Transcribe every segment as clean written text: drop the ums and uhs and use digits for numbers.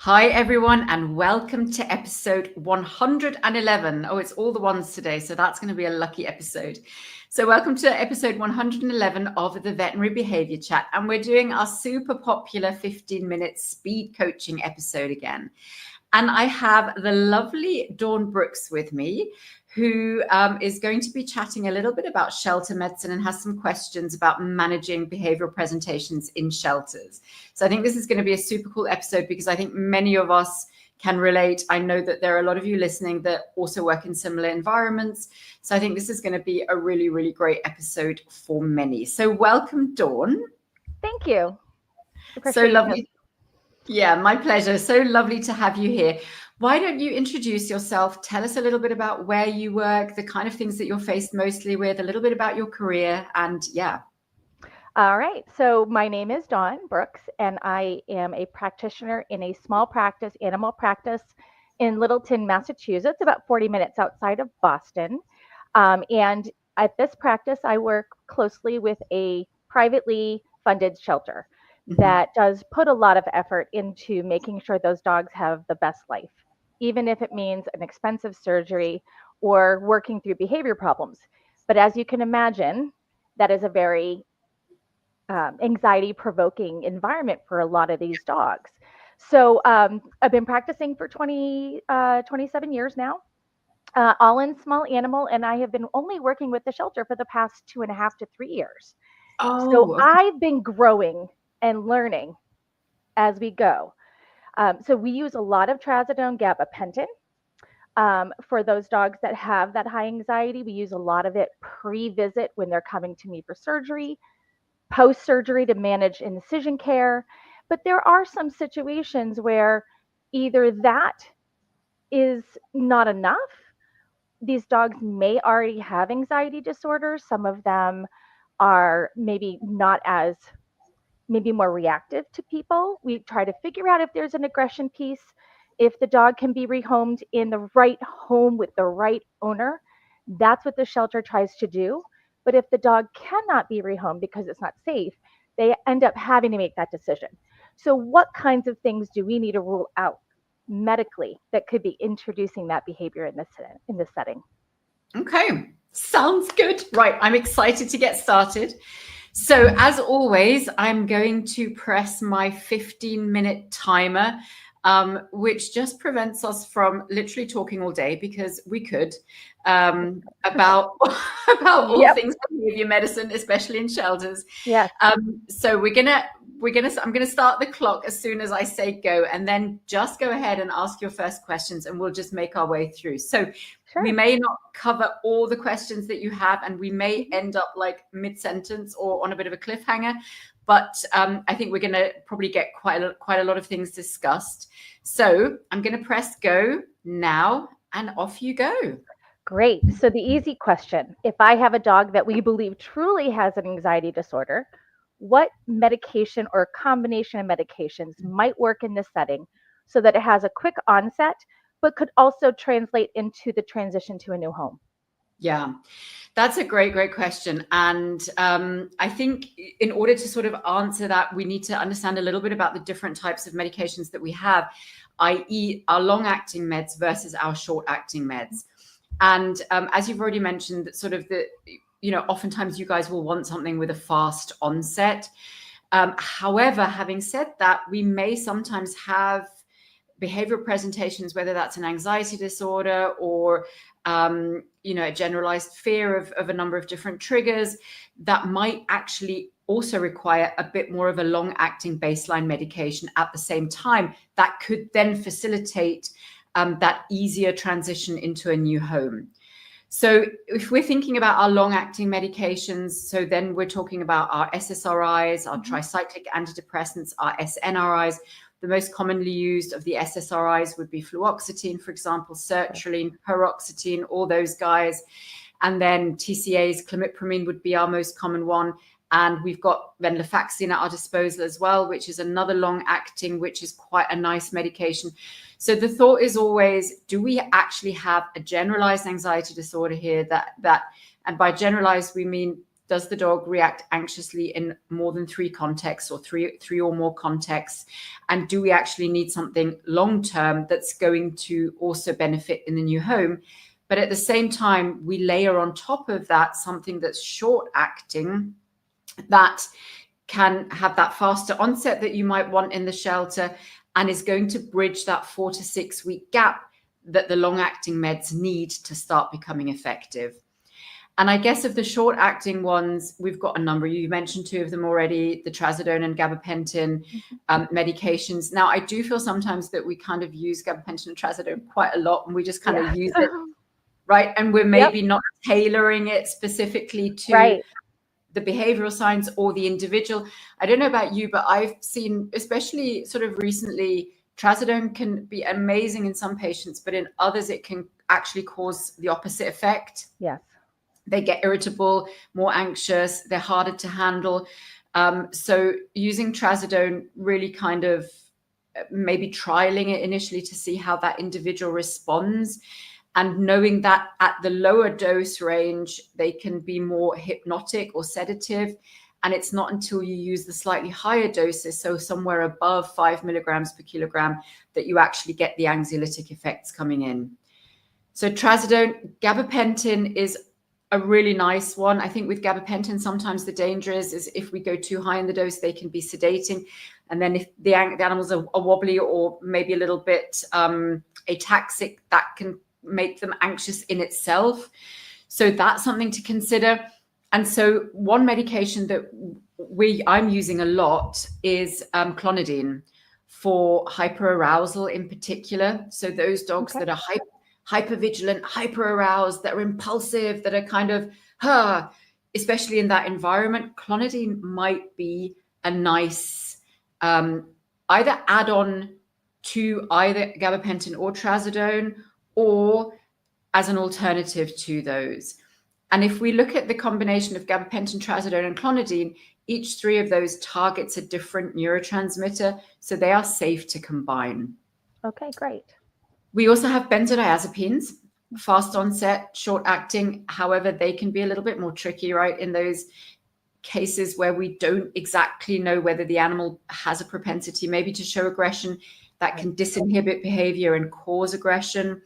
Hi, everyone, and welcome to episode 111. Oh, it's all the ones today, so that's going to be a lucky episode. So welcome to episode 111 of the Veterinary Behavior Chat, and we're doing our super popular 15-minute speed coaching episode again. And I have the lovely Dawn Brooks with me, who is going to be chatting a little bit about shelter medicine and has some questions about managing behavioral presentations in shelters. So I think this is going to be a super cool episode because I think many of us can relate. I know that there are a lot of you listening that also work in similar environments. So I think this is going to be a really, really great episode for many. So welcome, Dawn. Thank you. So lovely. Yeah, my pleasure. So lovely to have you here. Why don't you introduce yourself? Tell us a little bit about where you work, the kind of things that you're faced mostly with, a little bit about your career, and yeah. All right. So my name is Dawn Brooks, and I am a practitioner in a small practice, animal practice in Littleton, Massachusetts, about 40 minutes outside of Boston. And at this practice, I work closely with a privately funded shelter that does put a lot of effort into making sure those dogs have the best life, even if it means an expensive surgery or working through behavior problems. But as you can imagine, that is a very anxiety provoking environment for a lot of these dogs. So I've been practicing for 27 years now, all in small animal, and I have been only working with the shelter for the past 2.5 to 3 years. So Oh, okay. I've been growing and learning as we go. So we use a lot of trazodone gabapentin. For those dogs that have that high anxiety, we use a lot of it pre-visit when they're coming to me for surgery, post-surgery to manage incision care. But there are some situations where either that is not enough. These dogs may already have anxiety disorders. Some of them are maybe not as, maybe more reactive to people. We try to figure out if there's an aggression piece, if the dog can be rehomed in the right home with the right owner. That's what the shelter tries to do. But if the dog cannot be rehomed because it's not safe, they end up having to make that decision. So what kinds of things do we need to rule out medically that could be introducing that behavior in this setting? Okay, sounds good. Right, I'm excited to get started. So as always, I'm going to press my 15-minute timer, which just prevents us from literally talking all day because we could about all things behavior medicine, especially in shelters. Yes. So I'm gonna start the clock as soon as I say go, and then just go ahead and ask your first questions, and we'll just make our way through. So we may not cover all the questions that you have, and we may end up like mid-sentence or on a bit of a cliffhanger. But I think we're going to probably get quite a lot of things discussed. So I'm going to press go now, and off you go. Great. So the easy question, if I have a dog that we believe truly has an anxiety disorder, what medication or combination of medications might work in this setting so that it has a quick onset, but could also translate into the transition to a new home? Yeah, that's a great question. And I think in order to sort of answer that, we need to understand a little bit about the different types of medications that we have, i.e. our long-acting meds versus our short-acting meds. And as you've already mentioned, sort of oftentimes you guys will want something with a fast onset. However, having said that, we may sometimes have behavioral presentations, whether that's an anxiety disorder or a generalized fear of a number of different triggers that might actually also require a bit more of a long-acting baseline medication at the same time that could then facilitate that easier transition into a new home. So if we're thinking about our long-acting medications, so then we're talking about our SSRIs, our tricyclic antidepressants, our SNRIs. The most commonly used of the SSRIs would be fluoxetine, for example, sertraline, paroxetine, all those guys. And then TCAs, clomipramine would be our most common one. And we've got venlafaxine at our disposal as well, which is another long-acting, which is quite a nice medication. So the thought is always, do we actually have a generalized anxiety disorder here that and by generalized, we mean does the dog react anxiously in more than 3 contexts, or three or more contexts? And do we actually need something long-term that's going to also benefit in the new home? But at the same time, we layer on top of that something that's short-acting, that can have that faster onset that you might want in the shelter, and is going to bridge that 4 to 6 week gap that the long-acting meds need to start becoming effective. And I guess of the short-acting ones, we've got a number. You mentioned 2 of them already, the trazodone and gabapentin medications. Now, I do feel sometimes that we kind of use gabapentin and trazodone quite a lot, and we just kind of use it, right? And we're maybe not tailoring it specifically to the behavioral signs or the individual. I don't know about you, but I've seen, especially sort of recently, trazodone can be amazing in some patients, but in others it can actually cause the opposite effect. Yes. They get irritable, more anxious, they're harder to handle. So using trazodone, really kind of maybe trialing it initially to see how that individual responds, and knowing that at the lower dose range, they can be more hypnotic or sedative. And it's not until you use the slightly higher doses, so somewhere above 5 milligrams per kilogram, that you actually get the anxiolytic effects coming in. So trazodone, gabapentin is a really nice one. I think with gabapentin, sometimes the danger is if we go too high in the dose, they can be sedating. And then if the animals are wobbly or maybe a little bit ataxic, that can make them anxious in itself. So that's something to consider. And so one medication that I'm using a lot is clonidine for hyperarousal in particular. So those dogs that are hypervigilant, hyperaroused, that are impulsive, that are kind of, especially in that environment, clonidine might be a nice either add-on to either gabapentin or trazodone, or as an alternative to those. And if we look at the combination of gabapentin, trazodone, and clonidine, each 3 of those targets a different neurotransmitter, so they are safe to combine. Okay, great. We also have benzodiazepines, fast onset, short acting. However, they can be a little bit more tricky, right? In those cases where we don't exactly know whether the animal has a propensity maybe to show aggression, that can disinhibit behavior and cause aggression.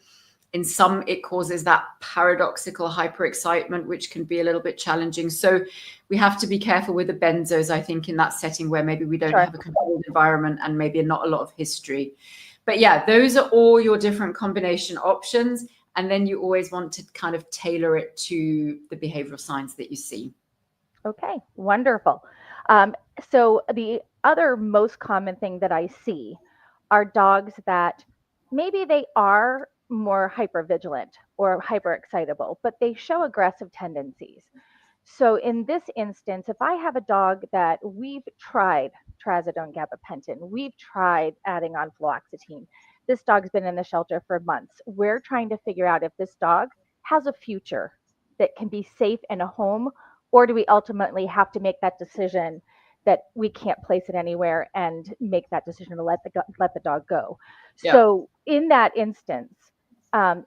In some, it causes that paradoxical hyperexcitement, which can be a little bit challenging. So we have to be careful with the benzos, I think, in that setting where maybe we don't have a controlled environment and maybe not a lot of history. But yeah, those are all your different combination options. And then you always want to kind of tailor it to the behavioral signs that you see. Okay, wonderful. So the other most common thing that I see are dogs that maybe they are more hypervigilant or hyperexcitable, but they show aggressive tendencies. So in this instance, if I have a dog that we've tried trazodone, gabapentin, we've tried adding on fluoxetine, this dog's been in the shelter for months, we're trying to figure out if this dog has a future that can be safe in a home, or do we ultimately have to make that decision that we can't place it anywhere and make that decision to let the dog go? Yeah. So in that instance,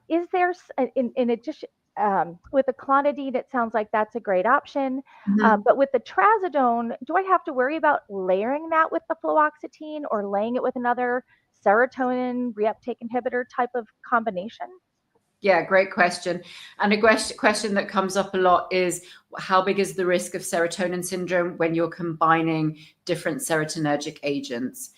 is there, in addition, with the clonidine, it sounds like that's a great option. But with the trazodone, do I have to worry about layering that with the fluoxetine or laying it with another serotonin reuptake inhibitor type of combination? Yeah, great question. And a question that comes up a lot is, how big is the risk of serotonin syndrome when you're combining different serotonergic agents?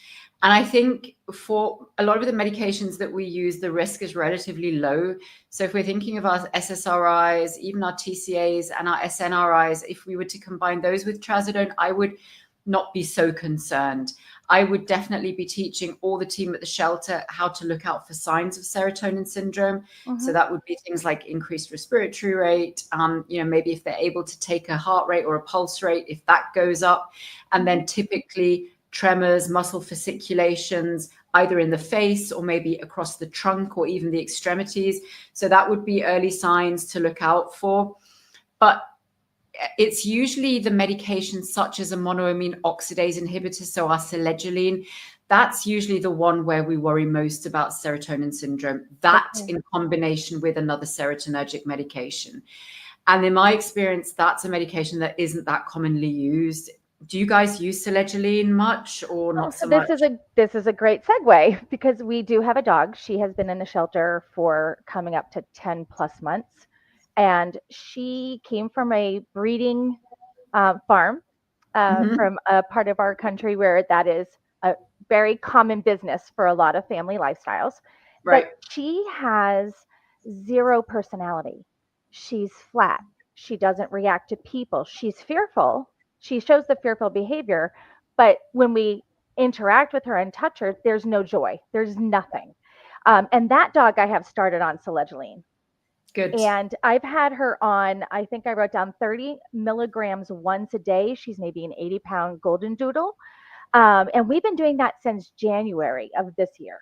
And I think for a lot of the medications that we use, the risk is relatively low. So if we're thinking of our SSRIs, even our TCAs and our SNRIs, if we were to combine those with trazodone, I would not be so concerned. I would definitely be teaching all the team at the shelter how to look out for signs of serotonin syndrome. So that would be things like increased respiratory rate, maybe if they're able to take a heart rate or a pulse rate, if that goes up, and then typically tremors, muscle fasciculations, either in the face or maybe across the trunk or even the extremities. So that would be early signs to look out for. But it's usually the medications such as a monoamine oxidase inhibitor, so our selegiline, that's usually the one where we worry most about serotonin syndrome, that in combination with another serotonergic medication. And in my experience, that's a medication that isn't that commonly used. Do you guys use selegiline much or not so much? This is a great segue because we do have a dog. She has been in the shelter for coming up to 10 plus months, and she came from a breeding farm from a part of our country where that is a very common business for a lot of family lifestyles. Right. But she has zero personality. She's flat. She doesn't react to people. She's fearful. She shows the fearful behavior, but when we interact with her and touch her, there's no joy. There's nothing. And that dog I have started on selegiline. Good. And I've had her on, I think I wrote down 30 milligrams once a day. She's maybe an 80-pound golden doodle. And we've been doing that since January of this year.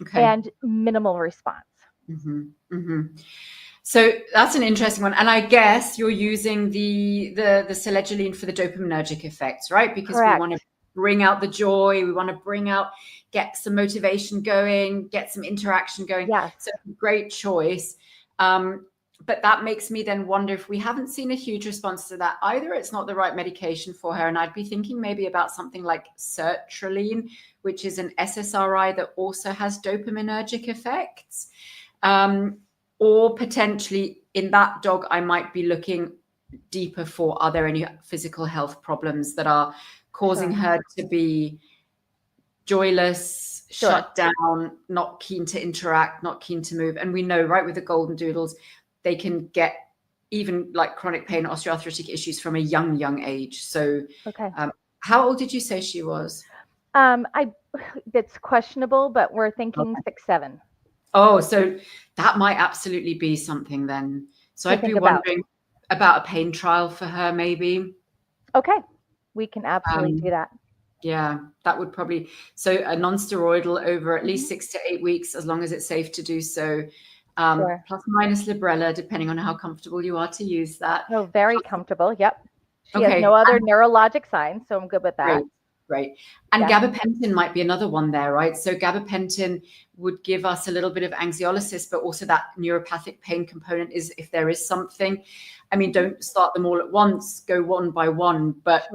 Okay. And minimal response. So that's an interesting one. And I guess you're using the selegiline for the dopaminergic effects, right? Because Correct. we want to bring out the joy. We want to get some motivation going, get some interaction going. Yes. So great choice. But that makes me then wonder if we haven't seen a huge response to that. Either it's not the right medication for her, and I'd be thinking maybe about something like sertraline, which is an SSRI that also has dopaminergic effects. Or potentially in that dog, I might be looking deeper for, are there any physical health problems that are causing her to be joyless, shut down, not keen to interact, not keen to move? And we know, right, with the golden doodles, they can get even like chronic pain, osteoarthritic issues from a young age. So how old did you say she was? It's questionable, but we're thinking 6, 7. Oh, so that might absolutely be something then. So I'd be wondering about a pain trial for her, maybe. Okay, we can absolutely do that. Yeah, that would probably, so a non-steroidal over at least 6 to 8 weeks, as long as it's safe to do so. Plus minus Librela, depending on how comfortable you are to use that. Oh, very comfortable. Yep. She has no other neurologic signs, so I'm good with that. Great. And gabapentin might be another one there, right? So gabapentin would give us a little bit of anxiolysis, but also that neuropathic pain component is if there is something. I mean, don't start them all at once, go one by one, but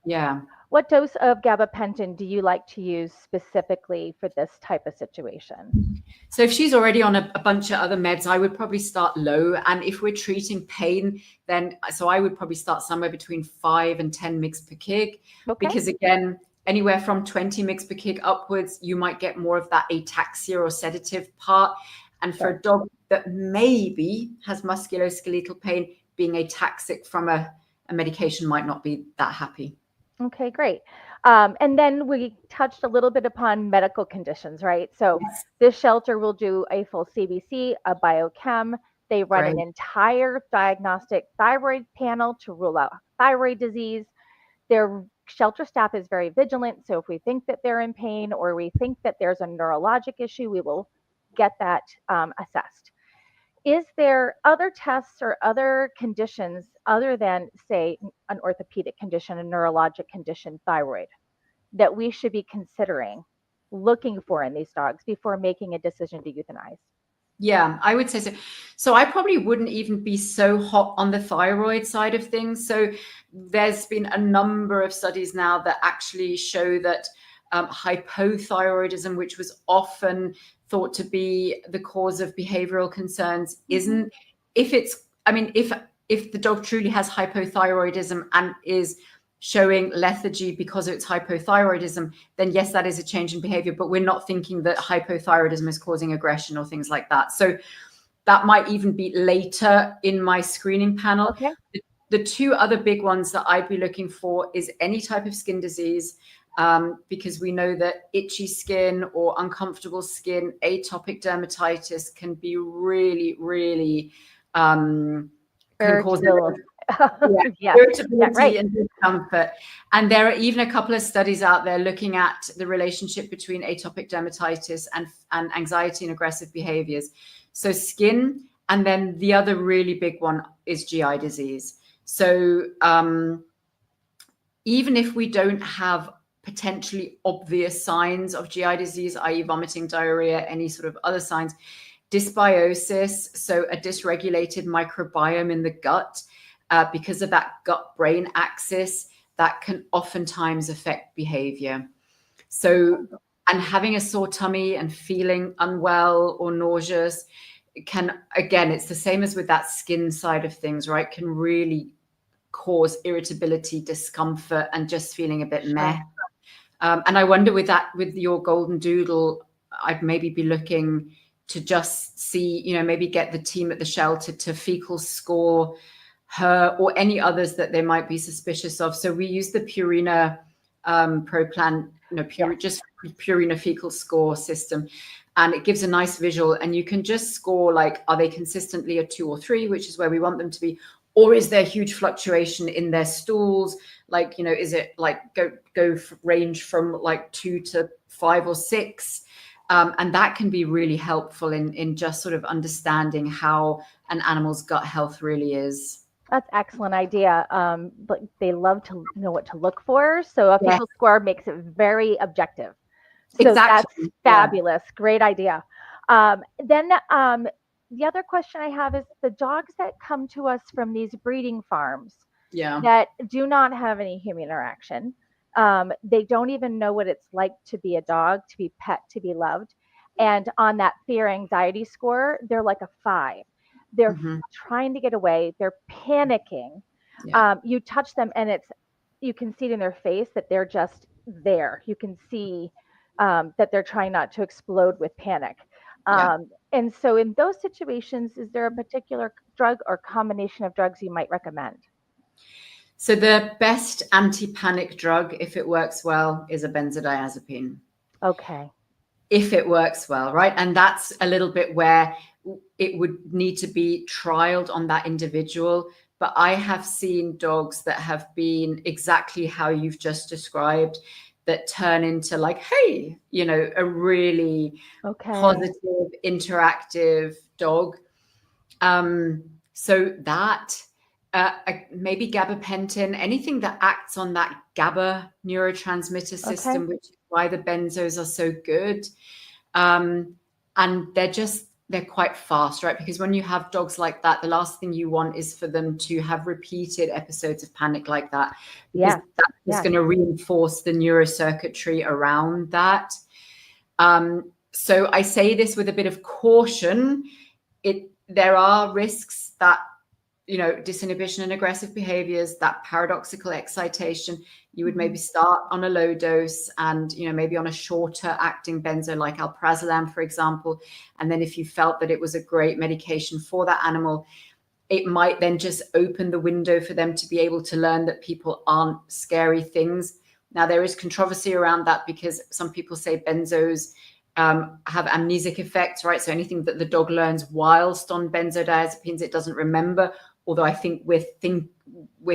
yeah. What dose of gabapentin do you like to use specifically for this type of situation? So if she's already on a bunch of other meds, I would probably start low. And if we're treating pain, then so I would probably start somewhere between 5 and 10 mg per kg. Because again, anywhere from 20 mg per kg upwards, you might get more of that ataxia or sedative part. And for a dog that maybe has musculoskeletal pain, being ataxic from a medication might not be that happy. Okay, great. And then we touched a little bit upon medical conditions, right? So this shelter will do a full CBC, a biochem. They run an entire diagnostic thyroid panel to rule out thyroid disease. Their shelter staff is very vigilant. So if we think that they're in pain or we think that there's a neurologic issue, we will get that assessed. Is there other tests or other conditions other than, say, an orthopedic condition, a neurologic condition, thyroid, that we should be considering looking for in these dogs before making a decision to euthanize? Yeah, I would say so. So I probably wouldn't even be so hot on the thyroid side of things. So there's been a number of studies now that actually show that hypothyroidism, which was often thought to be the cause of behavioral concerns, isn't. If the dog truly has hypothyroidism and is showing lethargy because of its hypothyroidism, then yes, that is a change in behavior, but we're not thinking that hypothyroidism is causing aggression or things like that. So that might even be later in my screening panel. The two other big ones that I'd be looking for is any type of skin disease, because we know that itchy skin or uncomfortable skin, atopic dermatitis can be really, really can cause irritability and discomfort. And there are even a couple of studies out there looking at the relationship between atopic dermatitis and anxiety and aggressive behaviors. So skin, and then the other really big one is GI disease. So even if we don't have potentially obvious signs of GI disease, i.e. vomiting, diarrhea, any sort of other signs, dysbiosis, so a dysregulated microbiome in the gut, because of that gut-brain axis, that can oftentimes affect behavior. So, and having a sore tummy and feeling unwell or nauseous can, again, it's the same as with that skin side of things, right? Can really cause irritability, discomfort, and just feeling a bit meh. And I wonder with your golden doodle, I'd maybe be looking to just see, maybe get the team at the shelter to fecal score her or any others that they might be suspicious of. So we use the Purina ProPlan, just Purina fecal score system, and it gives a nice visual, and you can just score, like, are they consistently a 2 or 3, which is where we want them to be, or is there huge fluctuation in their stools? Like, is it like range from like 2 to 5 or 6? And that can be really helpful in just sort of understanding how an animal's gut health really is. That's an excellent idea. But they love to know what to look for. So a fecal score makes it very objective. So exactly. That's fabulous. Yeah. Great idea. Then the other question I have is the dogs that come to us from these breeding farms that do not have any human interaction. They don't even know what it's like to be a dog, to be pet, to be loved. And on that fear anxiety score, they're like a 5. They're trying to get away. They're panicking. Yeah. You touch them and you can see it in their face that they're just there. You can see that they're trying not to explode with panic. And so in those situations, is there a particular drug or combination of drugs you might recommend? So the best anti-panic drug, if it works well, is a benzodiazepine. Okay. If it works well, right? And that's a little bit where it would need to be trialed on that individual. But I have seen dogs that have been exactly how you've just described, that turn into like, hey, a really positive, interactive dog. So that maybe gabapentin, anything that acts on that GABA neurotransmitter system, which is why the benzos are so good. And they're quite fast, right? Because when you have dogs like that, the last thing you want is for them to have repeated episodes of panic like that, because that's going to reinforce the neurocircuitry around that. So I say this with a bit of caution. There are risks that, disinhibition and aggressive behaviors, that paradoxical excitation, you would maybe start on a low dose and, maybe on a shorter acting benzo like alprazolam, for example. And then if you felt that it was a great medication for that animal, it might then just open the window for them to be able to learn that people aren't scary things. Now, there is controversy around that because some people say benzos have amnesic effects, right? So anything that the dog learns whilst on benzodiazepines, it doesn't remember. Although I think we're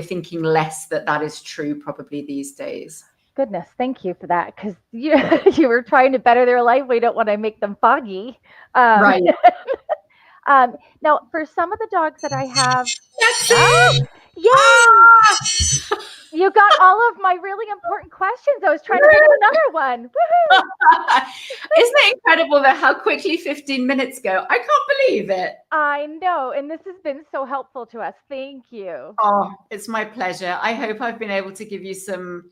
thinking less that is true probably these days. Goodness, thank you for that, because you were trying to better their life. We don't want to make them foggy. Right. Now, for some of the dogs that I have, you got all of my really important questions. I was trying to think of another one. Isn't it incredible that how quickly 15 minutes go? I can't believe it. I know. And this has been so helpful to us. Thank you. Oh, it's my pleasure. I hope I've been able to give you some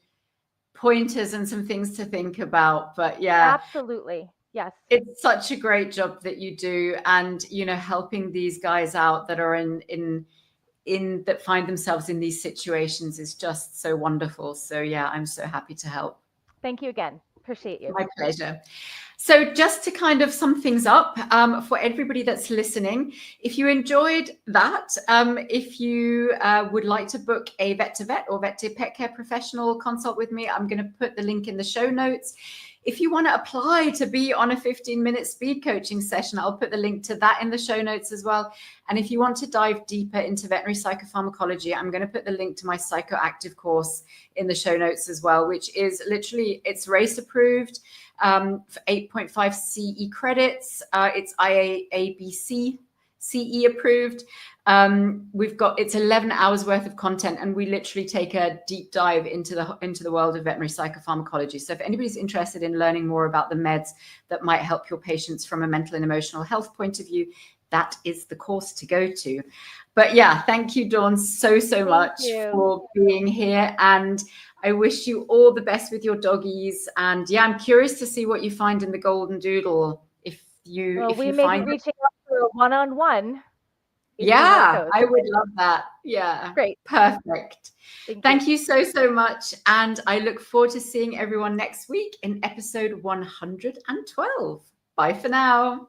pointers and some things to think about. But yeah. Absolutely. Yes. It's such a great job that you do. And, helping these guys out that are that find themselves in these situations is just so wonderful. So yeah, I'm so happy to help. Thank you again. Appreciate you. My pleasure. So just to kind of sum things up, for everybody that's listening, if you enjoyed that, if you would like to book a vet to vet or vet to pet care professional consult with me, I'm going to put the link in the show notes. If you want to apply to be on a 15-minute speed coaching session, I'll put the link to that in the show notes as well. And if you want to dive deeper into veterinary psychopharmacology, I'm going to put the link to my psychoactive course in the show notes as well, which is literally, it's race approved for 8.5 CE credits. It's IABC CE approved. It's 11 hours worth of content, and we literally take a deep dive into the world of veterinary psychopharmacology. So if anybody's interested in learning more about the meds that might help your patients from a mental and emotional health point of view, that is the course to go to. But yeah, thank you, Dawn, so much for being here. And I wish you all the best with your doggies. And yeah, I'm curious to see what you find in the Golden Doodle. We may be reaching out for a one-on-one. Yeah, I would love that. Yeah. Great. Perfect. Thank you so much. And I look forward to seeing everyone next week in episode 112. Bye for now.